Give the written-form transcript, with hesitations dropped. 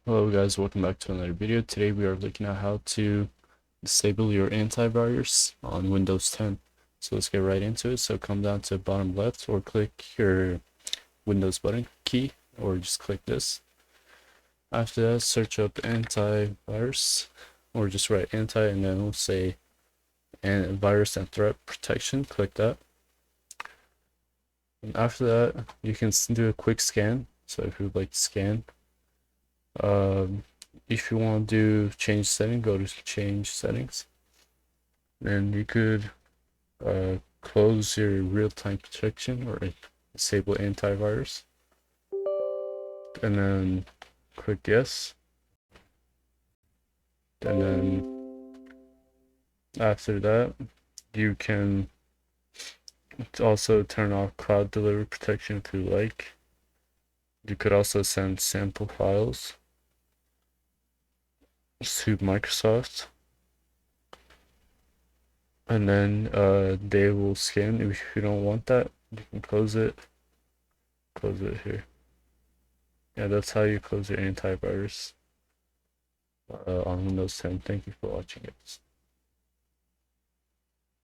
Hello guys, welcome back to another video. Today we are looking at how to disable your antivirus on Windows 10. So let's get right into it. So come down to bottom left or click your Windows button key or just click this. After that, search up antivirus or just write anti and then we'll say virus and threat protection. Click that. And after that, you can do a quick scan. So if you'd like to scan, if you want to do change setting, go to change settings. Then you could close your real-time protection or disable antivirus. And then click yes. And then after that, you can also turn off cloud delivery protection if you like. You could also send sample files to Microsoft, and then they will scan. If you don't want that, you can close it here. Yeah, that's how you close your antivirus on Windows 10. Thank you for watching, guys.